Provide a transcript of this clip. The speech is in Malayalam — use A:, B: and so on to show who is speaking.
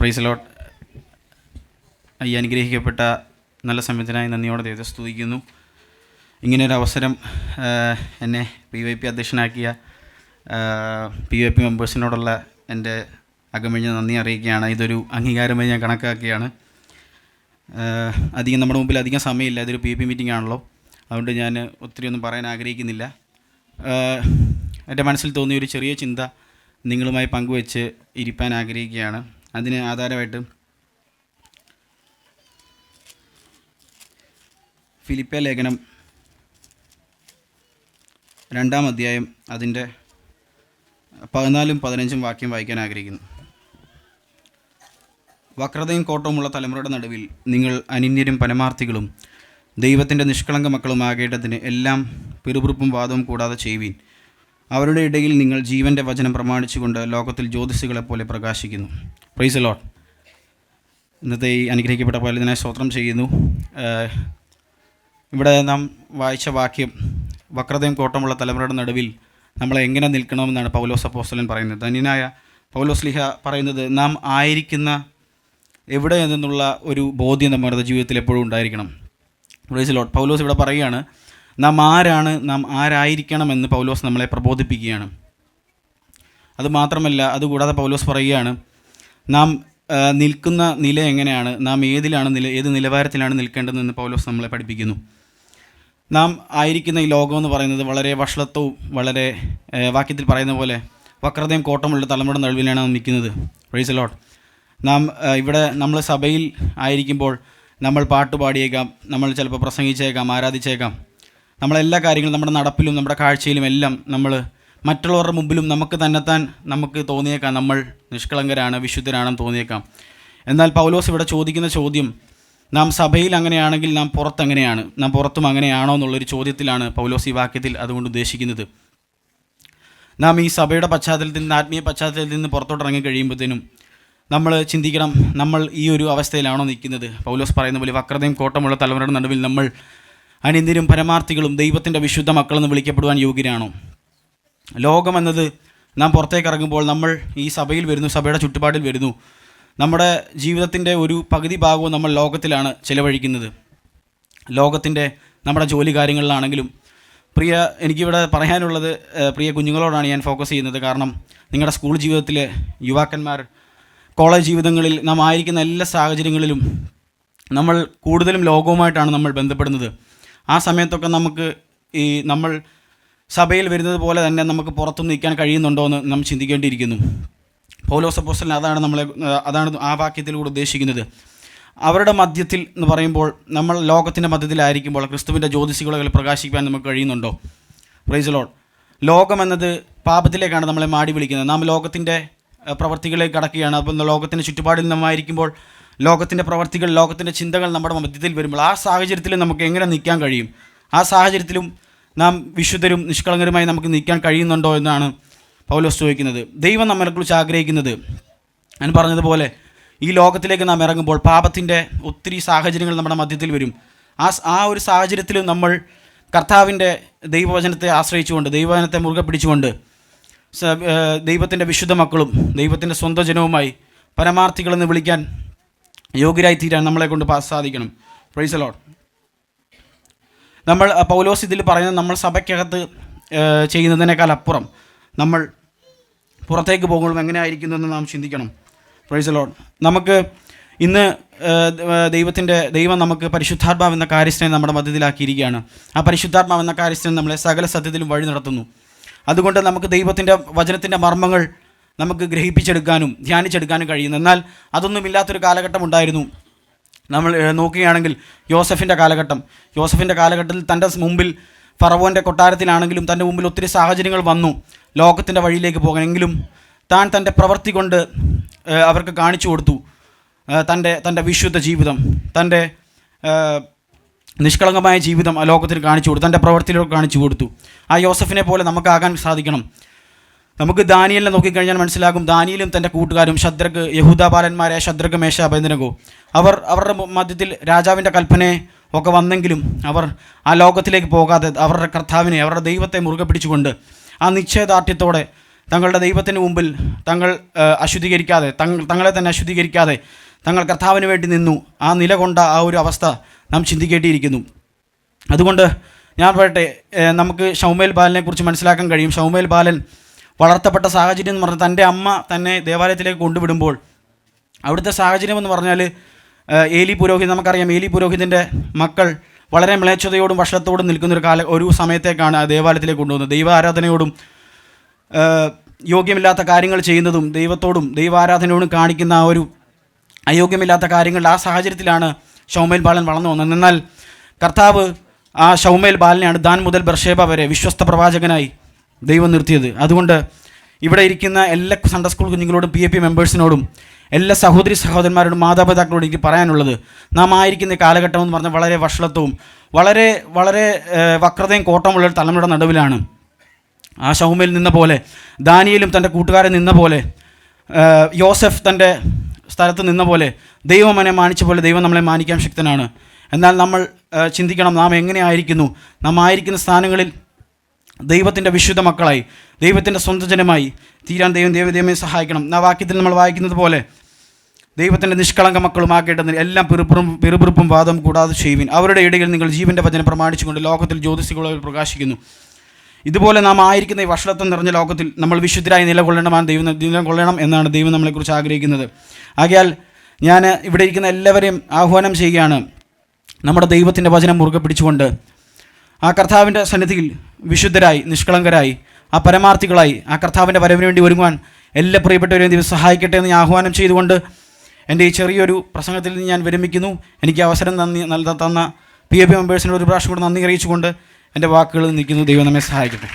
A: Praise Lord. ഈ അനുഗ്രഹിക്കപ്പെട്ട നല്ല സമയത്തിനായി നന്ദിയോടെ ദൈവത്തെ സ്തുതിക്കുന്നു. ഇങ്ങനെയൊരു അവസരം എന്നെ PYP അധ്യക്ഷനാക്കിയ PYP മെമ്പേഴ്സിനോടുള്ള എൻ്റെ അകമഴിഞ്ഞ നന്ദി അറിയിക്കുകയാണ്. ഇതൊരു അംഗീകാരമായി ഞാൻ കണക്കാക്കുകയാണ്. നമ്മുടെ മുമ്പിൽ അധികം സമയമില്ല, ഇതൊരു PYP മീറ്റിംഗ് ആണല്ലോ, അതുകൊണ്ട് ഞാൻ ഒത്തിരി ഒന്നും പറയാൻ ആഗ്രഹിക്കുന്നില്ല. എൻ്റെ മനസ്സിൽ തോന്നിയ ഒരു ചെറിയ ചിന്ത നിങ്ങളുമായി പങ്കുവെച്ച് ഇരിപ്പാൻ ആഗ്രഹിക്കുകയാണ്. അതിന് ആധാരമായിട്ട് ഫിലിപ്പിയ ലേഖനം 2-ാം അധ്യായം അതിൻ്റെ 14-15 വാക്യം വായിക്കാൻ ആഗ്രഹിക്കുന്നു. വക്രതയും കോട്ടവുമുള്ള തലമുറയുടെ നടുവിൽ നിങ്ങൾ അനിന്യരും പരമാർത്ഥികളും ദൈവത്തിൻ്റെ നിഷ്കളങ്ക മക്കളുമാകേണ്ടതിന് എല്ലാം പിറുപിറുപ്പും വാദവും കൂടാതെ ചെയ്യുവീൻ. അവരുടെ ഇടയിൽ നിങ്ങൾ ജീവൻ്റെ വചനം പ്രമാണിച്ചുകൊണ്ട് ലോകത്തിൽ ജ്യോതിസുകളെപ്പോലെ പ്രകാശിക്കുന്നു. Price the Lord. ഇന്നത്തെ ഈ അനുഗ്രഹിക്കപ്പെട്ട പോലെ ഇതിനെ സ്തോത്രം ചെയ്യുന്നു. ഇവിടെ നാം വായിച്ച വാക്യം, വക്രതയും കോട്ടമുള്ള തലമുറയുടെ നടുവിൽ നമ്മൾ എങ്ങനെ നിൽക്കണമെന്നാണ് പൗലോസ് അപ്പോസ്തലൻ പറയുന്നത്. ധന്യനായ പൗലോസ് ശ്ലീഹ പറയുന്നത്, നാം ആയിരിക്കുന്ന എവിടെ എന്നുള്ള ഒരു ബോധ്യം നമ്മുടെ ജീവിതത്തിൽ എപ്പോഴും ഉണ്ടായിരിക്കണം. Price the Lord. പൗലോസ് ഇവിടെ പറയുകയാണ്, നാം ആരാണ്, നാം ആരായിരിക്കണമെന്ന് പൗലോസ് നമ്മളെ പ്രബോധിപ്പിക്കുകയാണ്. അതുമാത്രമല്ല, അതുകൂടാതെ പൗലോസ് പറയുകയാണ്, നാം നിൽക്കുന്ന നില എങ്ങനെയാണ്, നാം ഏത് നിലവാരത്തിലാണ് നിൽക്കേണ്ടതെന്ന് പൗലോസ് നമ്മളെ പഠിപ്പിക്കുന്നു. നാം ആയിരിക്കുന്ന ഈ ലോകമെന്ന് പറയുന്നത് വളരെ വഷളത്വവും വളരെ വാക്യത്തിൽ പറയുന്ന പോലെ വക്രതയും കോട്ടമുള്ള തലമുറയുടെ നടുവിലാണ് നാം നിൽക്കുന്നത്. Price the Lord. ഇവിടെ നമ്മൾ സഭയിൽ ആയിരിക്കുമ്പോൾ നമ്മൾ പാട്ട് പാടിയേക്കാം, നമ്മൾ ചിലപ്പോൾ പ്രസംഗിച്ചേക്കാം, ആരാധിച്ചേക്കാം. നമ്മളെല്ലാ കാര്യങ്ങളും നമ്മുടെ നടപ്പിലും നമ്മുടെ കാഴ്ചയിലും എല്ലാം നമ്മൾ മറ്റുള്ളവരുടെ മുമ്പിലും നമുക്ക് തോന്നിയേക്കാം നമ്മൾ നിഷ്കളങ്കരാണ്, വിശുദ്ധരാണെന്ന് തോന്നിയേക്കാം. എന്നാൽ പൗലോസ് ഇവിടെ ചോദിക്കുന്ന ചോദ്യം, നാം സഭയിൽ അങ്ങനെയാണെങ്കിൽ നാം പുറത്തെങ്ങനെയാണ്, നാം പുറത്തും അങ്ങനെയാണോ എന്നുള്ളൊരു ചോദ്യത്തിലാണ് പൗലോസ് ഈ വാക്യത്തിൽ അതുകൊണ്ട് ഉദ്ദേശിക്കുന്നത്. നാം ഈ സഭയുടെ പശ്ചാത്തലത്തിൽ നിന്ന്, ആത്മീയ പശ്ചാത്തലത്തിൽ നിന്ന് പുറത്തോട്ട് ഇറങ്ങി കഴിയുമ്പോഴത്തേനും നമ്മൾ ചിന്തിക്കണം, നമ്മൾ ഈ ഒരു അവസ്ഥയിലാണോ നിൽക്കുന്നത്. പൗലോസ് പറയുന്ന പോലെ വക്രതയും കോട്ടമുള്ള തലമുറയുടെ നടുവിൽ നമ്മൾ അനിന്യരും പരമാർത്ഥികളും ദൈവത്തിൻ്റെ വിശുദ്ധ മക്കളെന്ന് വിളിക്കപ്പെടുവാൻ യോഗ്യരാണോ? ലോകമെന്നത് നാം പുറത്തേക്ക് ഇറങ്ങുമ്പോൾ നമ്മൾ ഈ സഭയിൽ വരുന്നു, സഭയുടെ ചുറ്റുപാടിൽ വരുന്നു. നമ്മുടെ ജീവിതത്തിൻ്റെ ഒരു പകുതി ഭാഗവും നമ്മൾ ലോകത്തിലാണ് ചിലവഴിക്കുന്നത്. നമ്മുടെ ജോലി കാര്യങ്ങളിലാണെങ്കിലും. എനിക്കിവിടെ പറയാനുള്ളത് പ്രിയ കുഞ്ഞുങ്ങളോടാണ് ഞാൻ ഫോക്കസ് ചെയ്യുന്നത്. കാരണം നിങ്ങളുടെ സ്കൂൾ ജീവിതത്തിലെ യുവാക്കന്മാർ, കോളേജ് ജീവിതങ്ങളിൽ നാം ആയിരിക്കുന്ന എല്ലാ സാഹചര്യങ്ങളിലും നമ്മൾ കൂടുതലും ലോകവുമായിട്ടാണ് നമ്മൾ ബന്ധപ്പെടുന്നത്. ആ സമയത്തൊക്കെ നമ്മൾ സഭയിൽ വരുന്നത് പോലെ തന്നെ നമുക്ക് പുറത്തു നിൽക്കാൻ കഴിയുന്നുണ്ടോ എന്ന് നാം ചിന്തിക്കേണ്ടിയിരിക്കുന്നു. പൗലോസ് അപ്പോസ്തലൻ അതാണ് ആ വാക്യത്തിലൂടെ ഉദ്ദേശിക്കുന്നത്. അവരുടെ മധ്യത്തിൽ എന്ന് പറയുമ്പോൾ നമ്മൾ ലോകത്തിൻ്റെ മധ്യത്തിലായിരിക്കുമ്പോൾ ക്രിസ്തുവിൻ്റെ ജ്യോതിസുകളെ പ്രകാശിക്കാൻ നമുക്ക് കഴിയുന്നുണ്ടോ? Praise the lord. ലോകമെന്നത് പാപത്തിലേക്കാണ് നമ്മളെ മാടി വിളിക്കുന്നത്. നാം ലോകത്തിൻ്റെ പ്രവർത്തികളിലേക്ക് കടക്കുകയാണ്. അപ്പം ലോകത്തിൻ്റെ ചുറ്റുപാടിൽ നമ്മായിരിക്കുമ്പോൾ ലോകത്തിൻ്റെ പ്രവർത്തികൾ, ലോകത്തിൻ്റെ ചിന്തകൾ നമ്മുടെ മധ്യത്തിൽ വരുമ്പോൾ ആ സാഹചര്യത്തിൽ നമുക്ക് എങ്ങനെ നിൽക്കാൻ കഴിയും? ആ സാഹചര്യത്തിലും നാം വിശുദ്ധരും നിഷ്കളങ്കരുമായി നമുക്ക് നിൽക്കാൻ കഴിയുന്നുണ്ടോ എന്നാണ് പൗലോസ് ചോദിക്കുന്നത്. ദൈവം നമ്മളെക്കുറിച്ച് ആഗ്രഹിക്കുന്നത്, ഞാൻ പറഞ്ഞതുപോലെ ഈ ലോകത്തിലേക്ക് നാം ഇറങ്ങുമ്പോൾ പാപത്തിൻ്റെ ഒത്തിരി സാഹചര്യങ്ങൾ നമ്മുടെ മധ്യത്തിൽ വരും. ആ ഒരു സാഹചര്യത്തിലും നമ്മൾ കർത്താവിൻ്റെ ദൈവവചനത്തെ ആശ്രയിച്ചുകൊണ്ട്, ദൈവവചനത്തെ മുറുകെ പിടിച്ചുകൊണ്ട് ദൈവത്തിൻ്റെ വിശുദ്ധ മക്കളും ദൈവത്തിൻ്റെ സ്വന്തം ജനവുമായി പരമാർത്ഥികളെന്ന് വിളിക്കാൻ യോഗ്യരായി തീരാൻ നമ്മളെ കൊണ്ട് സാധിക്കണം. Price the Lord. പൗലോസ് ഇതിൽ പറയുന്നത്, നമ്മൾ സഭയ്ക്കകത്ത് ചെയ്യുന്നതിനേക്കാൾ അപ്പുറം നമ്മൾ പുറത്തേക്ക് പോകുമ്പോൾ എങ്ങനെ ആയിരിക്കുന്നതെന്ന് നാം ചിന്തിക്കണം. Price the Lord. നമുക്ക് ഇന്ന് ദൈവം നമുക്ക് പരിശുദ്ധാത്മാവെന്ന കാര്യസ്ഥനെ നമ്മുടെ മധ്യത്തിലാക്കിയിരിക്കുകയാണ്. ആ പരിശുദ്ധാത്മാവെന്ന കാര്യസ്ഥനെ നമ്മളെ സകല സത്യത്തിലും വഴി നടത്തുന്നു. അതുകൊണ്ട് നമുക്ക് ദൈവത്തിൻ്റെ വചനത്തിൻ്റെ മർമ്മങ്ങൾ നമുക്ക് ഗ്രഹിപ്പിച്ചെടുക്കാനും ധ്യാനിച്ചെടുക്കാനും കഴിയുന്നു. എന്നാൽ അതൊന്നുമില്ലാത്തൊരു കാലഘട്ടം ഉണ്ടായിരുന്നു. നമ്മൾ നോക്കുകയാണെങ്കിൽ യോസഫിൻ്റെ കാലഘട്ടത്തിൽ തൻ്റെ മുമ്പിൽ ഫറവോൻ്റെ കൊട്ടാരത്തിലാണെങ്കിലും തൻ്റെ മുമ്പിൽ ഒത്തിരി സാഹചര്യങ്ങൾ വന്നു ലോകത്തിൻ്റെ വഴിയിലേക്ക് പോകണമെങ്കിലും തൻ്റെ പ്രവൃത്തി കൊണ്ട് അവർക്ക് കാണിച്ചു കൊടുത്തു തൻ്റെ വിശുദ്ധ ജീവിതം, തൻ്റെ നിഷ്കളങ്കമായ ജീവിതം ആ ലോകത്തിന് കാണിച്ചു കൊടുത്തു, തൻ്റെ പ്രവൃത്തിയിലൂടെ കാണിച്ചു കൊടുത്തു. ആ യോസഫിനെ പോലെ നമുക്കാകാൻ സാധിക്കണം. നമുക്ക് ദാനിയേലിനെ നോക്കിക്കഴിഞ്ഞാൽ മനസ്സിലാകും, ദാനിയേലും തൻ്റെ കൂട്ടുകാരും യഹൂദാബാലന്മാരായ ശദ്രക്, മേശ, അബേദ്നെഗോ അവരുടെ മധ്യത്തിൽ രാജാവിൻ്റെ കൽപ്പനയെ ഒക്കെ വന്നെങ്കിലും അവർ ആ ലോകത്തിലേക്ക് പോകാതെ അവരുടെ കർത്താവിനെ, അവരുടെ ദൈവത്തെ മുറുകെ പിടിച്ചുകൊണ്ട് ആ നിശ്ചയദാർഢ്യത്തോടെ തങ്ങളുടെ ദൈവത്തിന് മുമ്പിൽ തങ്ങൾ അശുദ്ധീകരിക്കാതെ തങ്ങളെ തന്നെ അശുദ്ധീകരിക്കാതെ തങ്ങൾ കർത്താവിന് വേണ്ടി നിന്നു. ആ നിലകൊണ്ട ആ ഒരു അവസ്ഥ നാം ചിന്തിക്കേണ്ടിയിരിക്കുന്നു. അതുകൊണ്ട് ഞാൻ പറയട്ടെ, നമുക്ക് ശൗമേൽ ബാലനെക്കുറിച്ച് മനസ്സിലാക്കാൻ കഴിയും. ശൗമേൽ ബാലൻ വളർത്തപ്പെട്ട സാഹചര്യം എന്ന് പറഞ്ഞാൽ തൻ്റെ അമ്മ തന്നെ ദേവാലയത്തിലേക്ക് കൊണ്ടുവിടുമ്പോൾ അവിടുത്തെ സാഹചര്യം എന്ന് പറഞ്ഞാൽ ഏലി പുരോഹിതൻ, നമുക്കറിയാം ഏലി പുരോഹിതൻ്റെ മക്കൾ വളരെ മ്ലേച്ഛതയോടും വഷളത്തോടും നിൽക്കുന്ന ഒരു സമയത്തേക്കാണ് ആ ദേവാലയത്തിലേക്ക് കൊണ്ടുവന്നത്. ദൈവാരാധനയോടും യോഗ്യമില്ലാത്ത കാര്യങ്ങൾ ചെയ്യുന്നതും ദൈവത്തോടും ദൈവാരാധനയോടും കാണിക്കുന്ന ആ ഒരു അയോഗ്യമില്ലാത്ത കാര്യങ്ങൾ, ആ സാഹചര്യത്തിലാണ് ശൗമേൽ ബാലൻ വളർന്നു വന്നത്. എന്നാൽ കർത്താവ് ആ ശൗമേൽ ബാലനെയാണ് ദാൻ മുതൽ ബർഷേബ വരെ വിശ്വസ്ത പ്രവാചകനായി ദൈവം നിർത്തിയത്. അതുകൊണ്ട് ഇവിടെ ഇരിക്കുന്ന എല്ലാ സൺഡേ സ്കൂൾ കുഞ്ഞുങ്ങളോടും PAP മെമ്പേഴ്സിനോടും എല്ലാ സഹോദരി സഹോദരന്മാരോടും മാതാപിതാക്കളോടും എനിക്ക് പറയാനുള്ളത്, നാം ആയിരിക്കുന്ന കാലഘട്ടം എന്ന് പറഞ്ഞാൽ വളരെ വഷളത്വവും വളരെ വളരെ വക്രതയും കോട്ടമുള്ള ഒരു തലമുറയുടെ നടുവിലാണ്. ആ ശൗമേൽ നിന്ന പോലെ, ദാനിയേലും തൻ്റെ കൂട്ടുകാരൻ നിന്ന പോലെ, യോസഫ് തൻ്റെ സ്ഥലത്ത് നിന്ന പോലെ, ദൈവം അവനെ മാനിച്ച പോലെ ദൈവം നമ്മളെ മാനിക്കാൻ ശക്തനാണ്. എന്നാൽ നമ്മൾ ചിന്തിക്കണം, നാം എങ്ങനെയായിരിക്കുന്നു. നാം ആയിരിക്കുന്ന സ്ഥാനങ്ങളിൽ ദൈവത്തിൻ്റെ വിശുദ്ധ മക്കളായി, ദൈവത്തിൻ്റെ സ്വന്തം ജനമായി തീരാൻ ദൈവമേ സഹായിക്കണം. ആ വാക്യത്തിൽ നമ്മൾ വായിക്കുന്നത് പോലെ ദൈവത്തിൻ്റെ നിഷ്കളങ്ക മക്കളുമാക്കേണ്ടതിന് എല്ലാം പിറുപിറുപ്പും വാദം കൂടാതെ ചെയ്യുവിൻ. അവരുടെ ഇടയിൽ നിങ്ങൾ ജീവൻ്റെ വചനം പ്രമാണിച്ചുകൊണ്ട് ലോകത്തിൽ ജ്യോതിസികളെ പ്രകാശിക്കുന്നു. ഇതുപോലെ നാം ആയിരിക്കുന്ന ഈ വഷളത്വം നിറഞ്ഞ ലോകത്തിൽ നമ്മൾ വിശുദ്ധരായി നിലകൊള്ളണം എന്നാണ് ദൈവം നമ്മളെക്കുറിച്ച് ആഗ്രഹിക്കുന്നത്. ആകയാൽ ഞാൻ ഇവിടെ ഇരിക്കുന്ന എല്ലാവരെയും ആഹ്വാനം ചെയ്യുകയാണ്, നമ്മുടെ ദൈവത്തിൻ്റെ വചനം മുറുകെ പിടിച്ചുകൊണ്ട് ആ കർത്താവിൻ്റെ സന്നിധിയിൽ വിശുദ്ധരായി നിഷ്കളങ്കരായി ആ പരമാർത്ഥികളായി ആ കർത്താവിൻ്റെ വരവിന് വേണ്ടി ഒരുങ്ങുവാൻ എല്ലാ പ്രിയപ്പെട്ടവരെയും ദൈവം സഹായിക്കട്ടെ എന്ന് ഞാൻ ആഹ്വാനം ചെയ്തുകൊണ്ട് എൻ്റെ ഈ ചെറിയൊരു പ്രസംഗത്തിൽ നിന്ന് ഞാൻ വിരമിക്കുന്നു. എനിക്ക് അവസരം തന്ന PAP മെമ്പേഴ്സിനോട് ഒരു പ്രാവശ്യം കൂടെ നന്ദി അറിയിച്ചുകൊണ്ട് എൻ്റെ വാക്കുകൾ നിൽക്കുന്നു. ദൈവം നമ്മെ സഹായിക്കട്ടെ.